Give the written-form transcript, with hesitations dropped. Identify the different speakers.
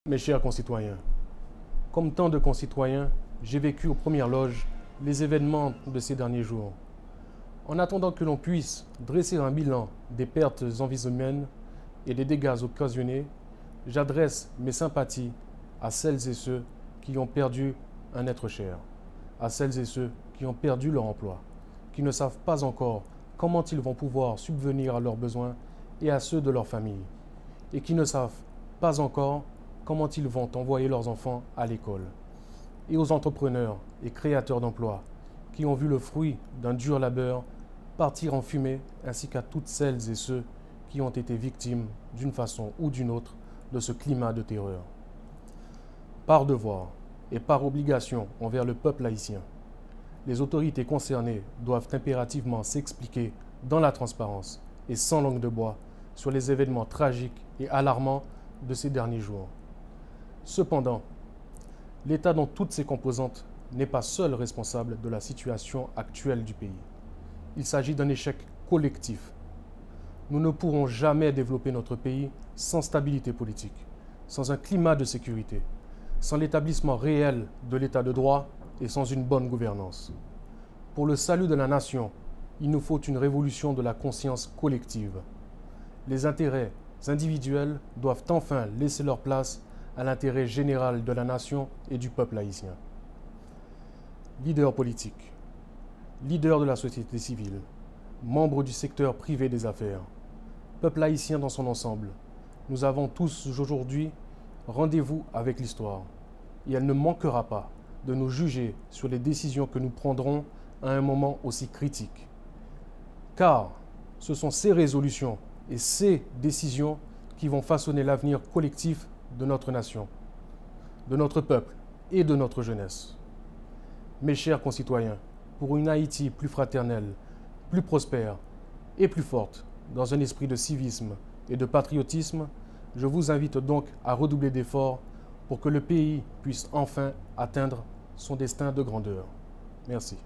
Speaker 1: Mes chers concitoyens, comme tant de concitoyens, j'ai vécu aux premières loges les événements de ces derniers jours. En attendant que l'on puisse dresser un bilan des pertes en vies humaines et des dégâts occasionnés, j'adresse mes sympathies à celles et ceux qui ont perdu un être cher, à celles et ceux qui ont perdu leur emploi, qui ne savent pas encore comment ils vont pouvoir subvenir à leurs besoins et à ceux de leur famille, et qui ne savent pas encore comment ils vont envoyer leurs enfants à l'école, et aux entrepreneurs et créateurs d'emplois qui ont vu le fruit d'un dur labeur partir en fumée, ainsi qu'à toutes celles et ceux qui ont été victimes d'une façon ou d'une autre de ce climat de terreur. Par devoir et par obligation envers le peuple haïtien, les autorités concernées doivent impérativement s'expliquer dans la transparence et sans langue de bois sur les événements tragiques et alarmants de ces derniers jours. Cependant, l'État dans toutes ses composantes n'est pas seul responsable de la situation actuelle du pays. Il s'agit d'un échec collectif. Nous ne pourrons jamais développer notre pays sans stabilité politique, sans un climat de sécurité, sans l'établissement réel de l'état de droit et sans une bonne gouvernance. Pour le salut de la nation, il nous faut une révolution de la conscience collective. Les intérêts individuels doivent enfin laisser leur place à l'intérêt général de la nation et du peuple haïtien. Leaders politiques, leaders de la société civile, membres du secteur privé des affaires, peuple haïtien dans son ensemble, nous avons tous aujourd'hui rendez-vous avec l'histoire et elle ne manquera pas de nous juger sur les décisions que nous prendrons à un moment aussi critique. Car ce sont ces résolutions et ces décisions qui vont façonner l'avenir collectif de notre nation, de notre peuple et de notre jeunesse. Mes chers concitoyens, pour une Haïti plus fraternelle, plus prospère et plus forte, dans un esprit de civisme et de patriotisme, je vous invite donc à redoubler d'efforts pour que le pays puisse enfin atteindre son destin de grandeur. Merci.